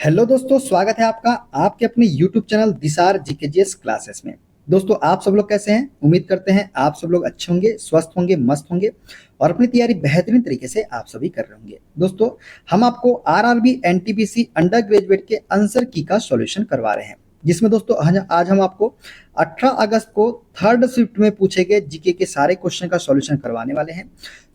Hello दोस्तों, स्वागत है आपका आपके अपने YouTube चैनल दिसार जीकेजीएस क्लासेस में। दोस्तों, आप सब लोग कैसे हैं? उम्मीद करते हैं आप सब लोग अच्छे होंगे, स्वस्थ होंगे, मस्त होंगे और अपनी तैयारी बेहतरीन तरीके से आप सभी कर रहे होंगे। दोस्तों, हम आपको आरआरबी एनटीपीसी अंडर ग्रेजुएट के आंसर की का सॉल्यूशन करवा रहे हैं, जिसमें दोस्तों आज हम आपको 18 अगस्त को थर्ड शिफ्ट में पूछे गए जीके के सारे क्वेश्चन का सॉल्यूशन करवाने वाले हैं।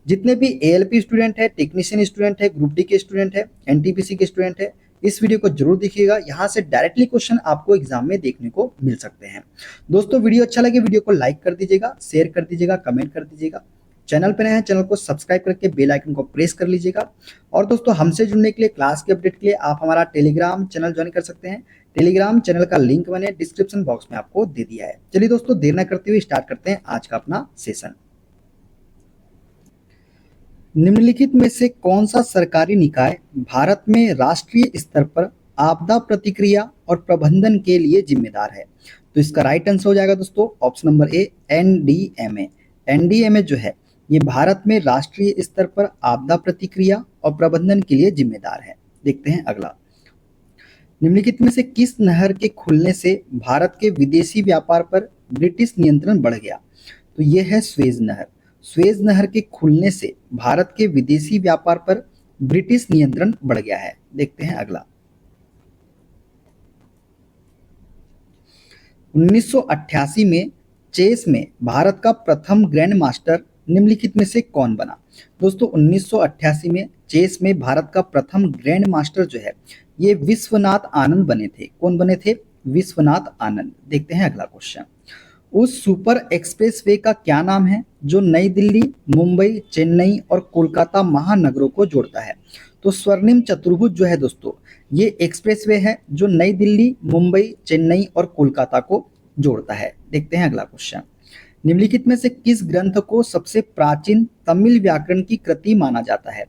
जितने भी एएलपी स्टूडेंट है, टेक्नीशियन स्टूडेंट है, ग्रुप डी के स्टूडेंट है, एनटीपीसी के स्टूडेंट है, इस वीडियो को जरूर देखिएगा। यहाँ से डायरेक्टली क्वेश्चन आपको एग्जाम में देखने को मिल सकते हैं। दोस्तों, वीडियो अच्छा लगे वीडियो को लाइक कर दीजिएगा, शेयर कर दीजिएगा, कमेंट कर दीजिएगा। चैनल पर नए हैं चैनल को सब्सक्राइब करके बेल आइकन को प्रेस कर लीजिएगा। और दोस्तों, हमसे जुड़ने के लिए, क्लास के अपडेट के लिए आप हमारा टेलीग्राम चैनल ज्वाइन कर सकते हैं। टेलीग्राम चैनल का लिंक मैंने डिस्क्रिप्शन बॉक्स में आपको दे दिया है। चलिए दोस्तों, देर न करते हुए स्टार्ट करते हैं आज का अपना सेशन। निम्नलिखित में से कौन सा सरकारी निकाय भारत में राष्ट्रीय स्तर पर आपदा प्रतिक्रिया और प्रबंधन के लिए जिम्मेदार है? तो इसका राइट आंसर हो जाएगा दोस्तों option number A, NDMA. NDMA जो है ये भारत में राष्ट्रीय स्तर पर आपदा प्रतिक्रिया और प्रबंधन के लिए जिम्मेदार है। देखते हैं अगला। निम्नलिखित में से किस नहर के खुलने से भारत के विदेशी व्यापार पर ब्रिटिश नियंत्रण बढ़ गया? तो यह है स्वेज नहर। स्वेज नहर के खुलने से भारत के विदेशी व्यापार पर ब्रिटिश नियंत्रण बढ़ गया है। देखते हैं अगला। 1988 में चेस में भारत का प्रथम ग्रैंड मास्टर निम्नलिखित में से कौन बना? दोस्तों, 1988 में चेस में भारत का प्रथम ग्रैंड मास्टर जो है ये विश्वनाथ आनंद बने थे। कौन बने थे? विश्वनाथ आनंद। देखते हैं अगला क्वेश्चन। उस सुपर एक्सप्रेसवे का क्या नाम है जो नई दिल्ली, मुंबई, चेन्नई और कोलकाता महानगरों को जोड़ता है? तो स्वर्णिम चतुर्भुज जो है दोस्तों ये एक्सप्रेसवे है जो नई दिल्ली, मुंबई, चेन्नई और कोलकाता को जोड़ता है। देखते हैं अगला क्वेश्चन। निम्नलिखित में से किस ग्रंथ को सबसे प्राचीन तमिल व्याकरण की कृति माना जाता है?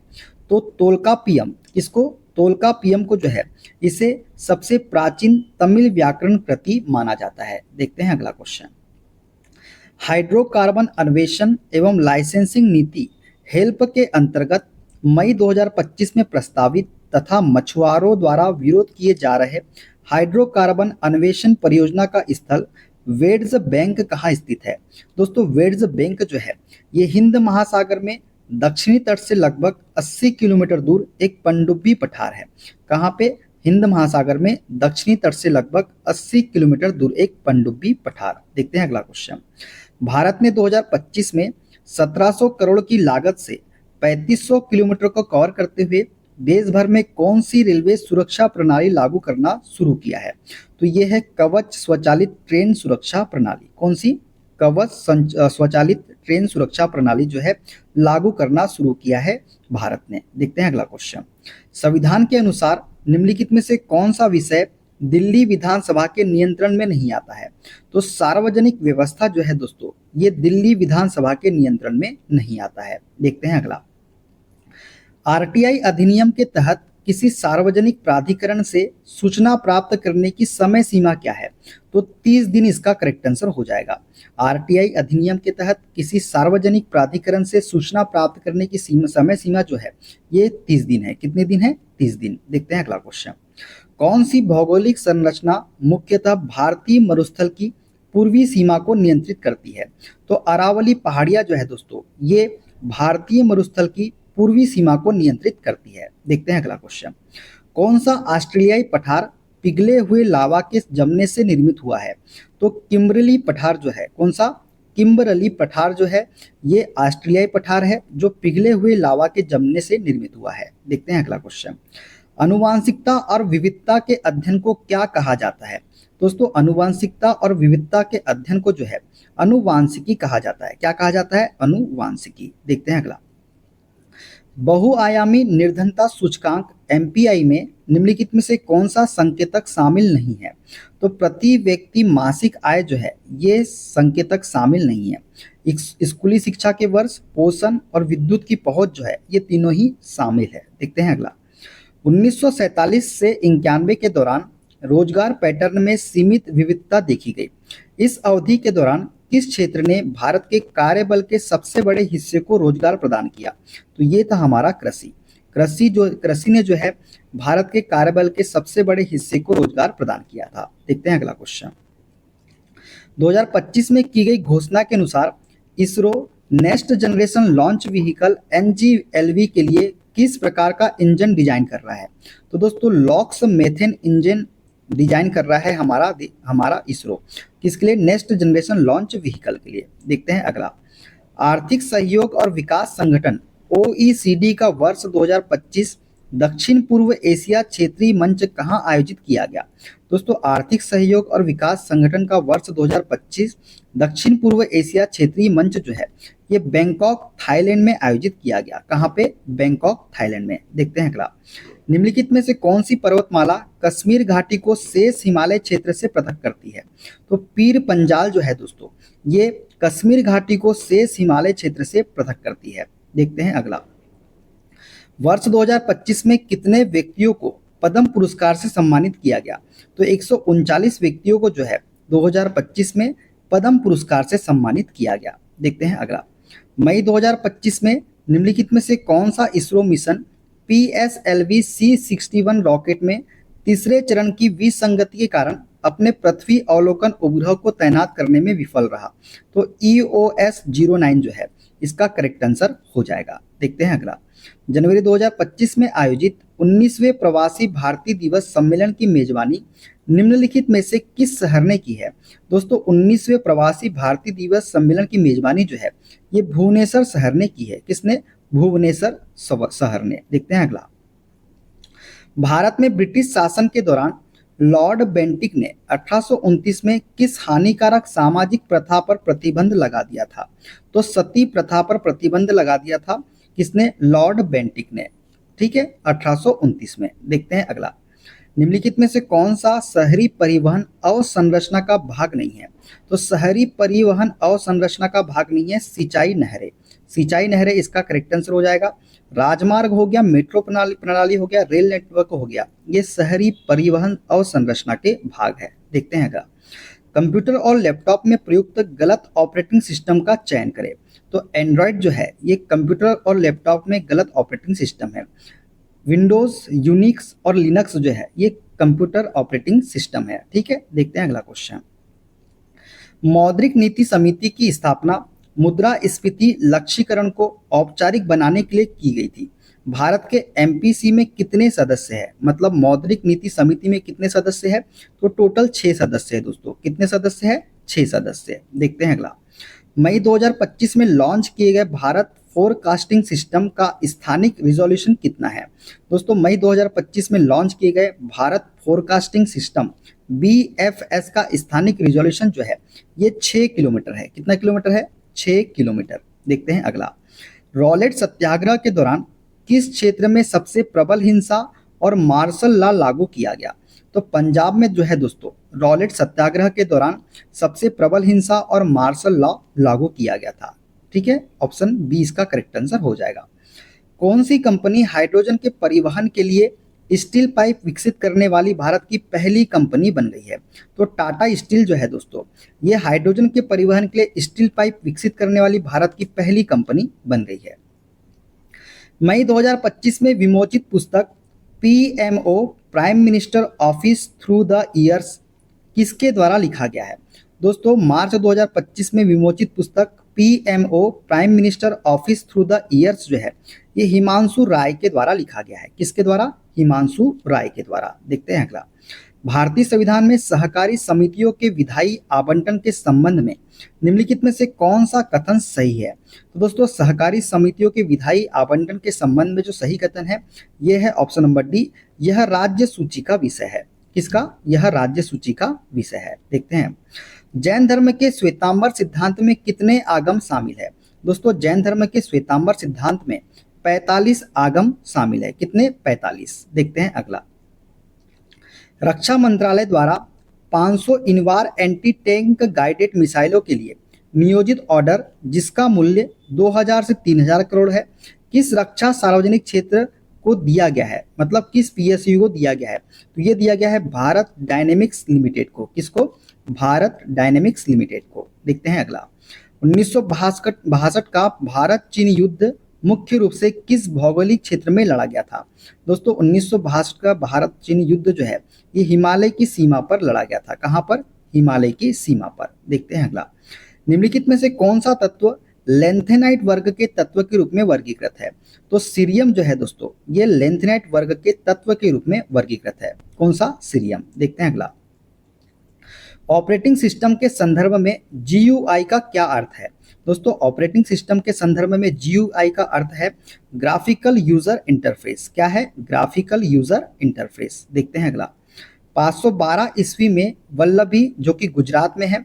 तो तोल्कापियम। इसको तोल्कापियम को जो है इसे सबसे प्राचीन तमिल व्याकरण कृति माना जाता है। देखते हैं अगला क्वेश्चन। हाइड्रोकार्बन अन्वेषण एवं लाइसेंसिंग नीति हेल्प के अंतर्गत मई 2025 में प्रस्तावित तथा मछुआरों द्वारा विरोध किए जा रहे हाइड्रोकार्बन अन्वेषण परियोजना का स्थल वेड्स बैंक कहाँ स्थित है? दोस्तों, वेड्स बैंक जो है ये हिंद महासागर में दक्षिणी तट से लगभग 80 किलोमीटर दूर एक पनडुब्बी पठार है। कहाँ पे? हिंद महासागर में दक्षिणी तट से लगभग 80 किलोमीटर दूर एक पनडुब्बी पठार। देखते हैं अगला क्वेश्चन। भारत ने 2025 में 1700 करोड़ की लागत से 3500 किलोमीटर को कवर करते हुए देश भर में कौन सी रेलवे सुरक्षा प्रणाली लागू करना शुरू किया है? तो यह है कवच स्वचालित ट्रेन सुरक्षा प्रणाली। कौन सी? कवच स्वचालित ट्रेन सुरक्षा प्रणाली जो है लागू करना शुरू किया है भारत ने। देखते हैं अगला क्वेश्चन। संविधान के अनुसार निम्नलिखित में से कौन सा विषय दिल्ली विधानसभा के नियंत्रण में नहीं आता है? तो सार्वजनिक व्यवस्था जो है दोस्तों ये दिल्ली विधानसभा के नियंत्रण में नहीं आता है। देखते हैं अगला। आरटीआई अधिनियम के तहत किसी सार्वजनिक प्राधिकरण से सूचना प्राप्त करने की समय सीमा क्या है? तो 30 दिन इसका करेक्ट आंसर हो जाएगा। आरटीआई अधिनियम के तहत किसी सार्वजनिक प्राधिकरण से सूचना प्राप्त करने की समय सीमा जो है ये 30 दिन है। कितने दिन है? 30 दिन। देखते हैं अगला क्वेश्चन। कौन सी भौगोलिक संरचना मुख्यतः भारतीय मरुस्थल की पूर्वी सीमा को नियंत्रित करती है? तो अरावली पहाड़ियां जो है दोस्तों ये भारतीय मरुस्थल की पूर्वी सीमा को नियंत्रित करती है। देखते हैं अगला क्वेश्चन। कौन सा ऑस्ट्रेलियाई पठार पिघले हुए लावा के जमने से निर्मित हुआ है? तो किम्बरली पठार जो है, कौन सा? किम्बरली पठार जो है ये ऑस्ट्रेलियाई पठार है जो पिघले हुए लावा के जमने से निर्मित हुआ है। देखते हैं अगला क्वेश्चन। अनुवांशिकता और विविधता के अध्ययन को क्या कहा जाता है? दोस्तों, अनुवांशिकता और विविधता के अध्ययन को जो है अनुवांशिकी कहा जाता है। क्या कहा जाता है? अनुवांशिकी। देखते हैं अगला। बहुआयामी निर्धनता सूचकांक एमपीआई में निम्नलिखित में से कौन सा संकेतक शामिल नहीं है? तो प्रति व्यक्ति मासिक आय जो है ये संकेतक शामिल नहीं है। स्कूली शिक्षा के वर्ष, पोषण और विद्युत की पहुंच जो है ये तीनों ही शामिल है। देखते हैं अगला। 1947 से 91 के दौरान रोजगार पैटर्न में सीमित विविधता देखी गई। इस अवधि के दौरान किस क्षेत्र ने भारत के कार्यबल के सबसे बड़े हिस्से को रोजगार प्रदान किया? तो ये था हमारा कृषि। कृषि ने जो है भारत के कार्यबल के सबसे बड़े हिस्से को रोजगार प्रदान किया था। देखते हैं अगला क्वेश्चन। 2025 में की गई घोषणा के अनुसार ISRO next generation launch vehicle NGLV के लिए किस प्रकार का इंजन डिजाइन कर रहा है? तो दोस्तों लॉक्स मेथेन इंजन डिजाइन कर रहा है हमारा इसरो, किसके लिए? नेक्स्ट जनरेशन लॉन्च व्हीकल के लिए। देखते हैं अगला। आर्थिक सहयोग और विकास संगठन OECD का वर्ष 2025 दक्षिण पूर्व एशिया क्षेत्रीय मंच कहाँ आयोजित किया गया? दोस्तों आर्थिक सहयोग और विकास संगठन का वर्ष 2025 दक्षिण पूर्व एशिया क्षेत्रीय मंच जो है ये बैंकॉक थाईलैंड में आयोजित किया गया। कहाँ पे? बैंकॉक थाईलैंड में। देखते हैं अगला। निम्नलिखित में से कौन सी पर्वतमाला कश्मीर घाटी को शेष हिमालय क्षेत्र से पृथक करती है? तो पीर पंजाल जो है दोस्तों ये कश्मीर घाटी को शेष हिमालय क्षेत्र से पृथक करती है। देखते हैं अगला। वर्ष 2025 में कितने व्यक्तियों को पद्म पुरस्कार से सम्मानित किया गया? तो 139 व्यक्तियों को जो है 2025 में पद्म पुरस्कार से सम्मानित किया गया। देखते हैं अगला। मई 2025 में निम्नलिखित में से कौन सा ISRO mission PSLV C61 rocket में तीसरे चरण की विसंगति के कारण अपने पृथ्वी अवलोकन उपग्रह को तैनात करने में विफल रहा? तो EOS-09 जो है इसका करेक्ट आंसर हो जाएगा। देखते हैं अगला। जनवरी 2025 में आयोजित 19वें प्रवासी भारतीय दिवस सम्मेलन की मेजबानी निम्नलिखित में से किस शहर ने की है? दोस्तों 19वें प्रवासी भारतीय दिवस सम्मेलन की मेजबानी जो है ये भुवनेश्वर शहर ने की है। किसने? भुवनेश्वर शहर ने। देखते हैं अगला। भारत में ब्रिटिश शासन के दौरान लॉर्ड बेंटिक ने 1829 में किस हानिकारक सामाजिक प्रथा पर प्रतिबंध लगा दिया था? तो सती प्रथा पर प्रतिबंध लगा दिया था। किसने? लॉर्ड बेंटिक ने। ठीक है, 1829 में। देखते हैं अगला। निम्नलिखित में से कौन सा शहरी परिवहन अवसंरचना का भाग नहीं है? तो शहरी परिवहन अवसंरचना का भाग नहीं है सिंचाई नहरें। सिंचाई नहरें इसका करेक्ट आंसर हो जाएगा। राजमार्ग हो गया, मेट्रो प्रणाली हो गया, रेल नेटवर्क हो गया, ये शहरी परिवहन अवसंरचना के भाग है। देखते हैं अगला। कंप्यूटर और लैपटॉप में प्रयुक्त गलत ऑपरेटिंग सिस्टम का चयन करें। तो एंड्रॉयड जो है ये कंप्यूटर और लैपटॉप में गलत ऑपरेटिंग सिस्टम है। विंडोज, यूनिक्स और लिनक्स जो है ये कंप्यूटर ऑपरेटिंग सिस्टम है। ठीक है, देखते हैं अगला क्वेश्चन। मौद्रिक नीति समिति की स्थापना मुद्रास्फीति लक्ष्यीकरण को औपचारिक बनाने के लिए की गई थी। भारत के MPC में कितने सदस्य हैं? मतलब मौद्रिक नीति समिति में कितने सदस्य हैं? तो टोटल 6 सदस्य है दोस्तों। कितने सदस्य हैं? 6 सदस्य। देखते हैं अगला। मई 2025 में लॉन्च किए गए भारत फोरकास्टिंग सिस्टम का स्थानिक रिजोल्यूशन कितना है? दोस्तों मई 2025 में लॉन्च किए गए भारत फोरकास्टिंग सिस्टम BFS का स्थानिक रिजोल्यूशन जो है ये 6 किलोमीटर है। कितना किलोमीटर है? 6 किलोमीटर। देखते हैं अगला। रॉलेट सत्याग्रह के दौरान किस क्षेत्र में सबसे प्रबल हिंसा और मार्शल लॉ लागू किया गया? तो पंजाब में जो है दोस्तों रॉलेट सत्याग्रह के दौरान सबसे प्रबल हिंसा और मार्शल लॉ लागू किया गया था। ठीक है, ऑप्शन बी इसका करेक्ट आंसर हो जाएगा। कौन सी कंपनी हाइड्रोजन के परिवहन के लिए स्टील पाइप विकसित करने वाली भारत की पहली कंपनी बन गई है? तो टाटा स्टील जो है दोस्तों ये हाइड्रोजन के परिवहन के लिए स्टील पाइप विकसित करने वाली भारत की पहली कंपनी बन गई है। मई 2025 में विमोचित पुस्तक PMO prime minister office through the years किसके द्वारा लिखा गया है? दोस्तों मार्च 2025 में विमोचित पुस्तक PMO prime minister office through the years जो है ये हिमांशु राय के द्वारा लिखा गया है। किसके द्वारा? हिमांशु राय के द्वारा। देखते हैं अगला। भारतीय संविधान में सहकारी समितियों के विधायी आवंटन के संबंध में निम्नलिखित में से कौन सा कथन सही है? तो दोस्तों सहकारी समितियों के विधायी आवंटन के संबंध में जो सही कथन है यह है ऑप्शन नंबर डी, यह राज्य सूची का विषय है। किसका? यह राज्य सूची का विषय है। देखते हैं। जैन धर्म के श्वेतांबर सिद्धांत में कितने आगम शामिल है? दोस्तों जैन धर्म के श्वेतांबर सिद्धांत में 45 आगम शामिल है। कितने? 45। देखते हैं अगला। रक्षा मंत्रालय द्वारा 500 इनवार एंटी टैंक गाइडेड मिसाइलों के लिए नियोजित ऑर्डर जिसका मूल्य 2000 से 3000 करोड़ है किस रक्षा सार्वजनिक क्षेत्र को दिया गया है? मतलब किस PSU को दिया गया है? तो ये दिया गया है भारत डायनेमिक्स लिमिटेड को। किसको? भारत डायनेमिक्स लिमिटेड को। देखते हैं अगला। 1962 का भारत चीन युद्ध मुख्य रूप से किस भौगोलिक क्षेत्र में लड़ा गया था? दोस्तों 1962 का भारत चीन युद्ध जो है ये हिमालय की सीमा पर लड़ा गया था। कहाँ पर? हिमालय की सीमा पर। देखते हैं अगला। निम्नलिखित में से कौन सा तत्व लेंथेनाइट वर्ग के तत्व के रूप में वर्गीकृत है? तो सीरियम जो है दोस्तों ये लेंथेनाइट वर्ग के तत्व के रूप में वर्गीकृत है। कौन सा? सीरियम। देखते हैं अगला। ऑपरेटिंग सिस्टम के संदर्भ में जीयूआई का क्या अर्थ है? दोस्तों ऑपरेटिंग सिस्टम के संदर्भ में जीयूआई का अर्थ है ग्राफिकल यूजर इंटरफेस। क्या है? Graphical user interface. देखते हैं अगला। 512 ईस्वी में वल्लभी जो कि गुजरात में है,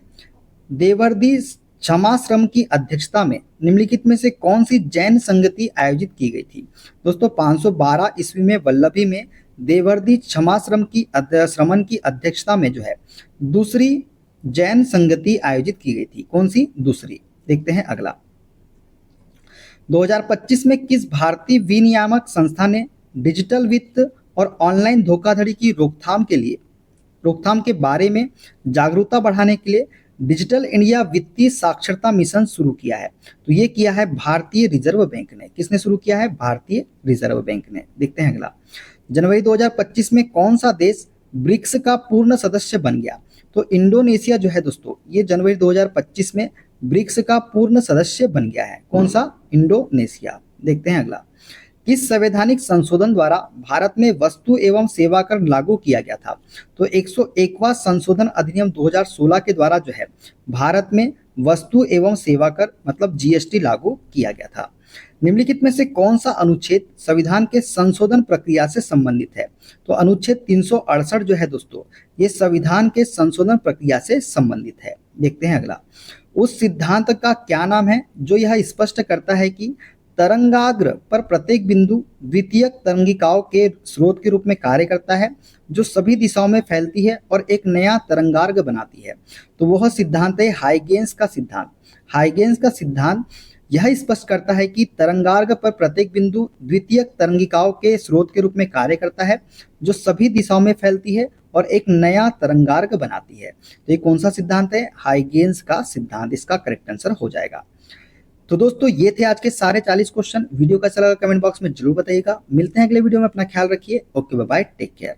देवर्दी क्षमाश्रम की अध्यक्षता में निम्नलिखित में से कौन सी जैन संगति आयोजित की गई थी? दोस्तों 512 ईस्वी में वल्लभी में देवर्दी क्षमाश्रम की श्रमण की अध्यक्षता में जो है दूसरी जैन संगति आयोजित की गई थी। कौन सी? दूसरी। देखते हैं अगला। 2025 में किस भारतीय विनियामक संस्था ने डिजिटल वित्त और ऑनलाइन धोखाधड़ी की रोकथाम के बारे में जागरूकता बढ़ाने के लिए डिजिटल इंडिया वित्तीय साक्षरता मिशन शुरू किया है? तो ये किया है भारतीय रिजर्व बैंक ने। किसने शुरू किया है? भारतीय रिजर्व बैंक ने। देखते हैं अगला। जनवरी 2025 में कौन सा देश ब्रिक्स का पूर्ण सदस्य बन गया? तो इंडोनेशिया जो है दोस्तों ये जनवरी 2025 में ब्रिक्स का पूर्ण सदस्य बन गया है। कौन सा? इंडोनेशिया। देखते हैं अगला। किस संवैधानिक संशोधन द्वारा भारत में वस्तु एवं सेवा कर लागू किया गया था? तो 101वां संशोधन अधिनियम 2016 के द्वारा जो है भारत में वस्तु एवं सेवा कर मतलब जीएसटी लागू किया गया था। निम्नलिखित में से कौन सा अनुच्छेद संविधान के संशोधन प्रक्रिया से संबंधित है? तो अनुच्छेद 368 जो है दोस्तों ये संविधान के संशोधन प्रक्रिया से संबंधित है। देखते हैं अगला। उस सिद्धांत का क्या नाम है जो यह स्पष्ट करता है कि तरंगाग्र पर प्रत्येक बिंदु द्वितीयक तरंगिकाओं के स्रोत के रूप में कार्य करता है जो सभी दिशाओं में फैलती है और एक नया तरंगार्ग बनाती है? तो वह सिद्धांत है हाइगेंस का सिद्धांत। हाइगेंस का सिद्धांत यह स्पष्ट करता है कि तरंगार्ग पर प्रत्येक बिंदु द्वितीयक तरंगिकाओं के स्रोत के रूप में कार्य करता है जो सभी दिशाओं में फैलती है और एक नया तरंगार्ग बनाती है। तो ये कौन सा सिद्धांत है? हाइगेंस का सिद्धांत इसका करेक्ट आंसर हो जाएगा। तो दोस्तों ये थे आज के सारे 40 क्वेश्चन। वीडियो कैसा लगा कमेंट बॉक्स में जरूर बताइएगा। मिलते हैं अगले वीडियो में। अपना ख्याल रखिए। Okay bye bye, take care.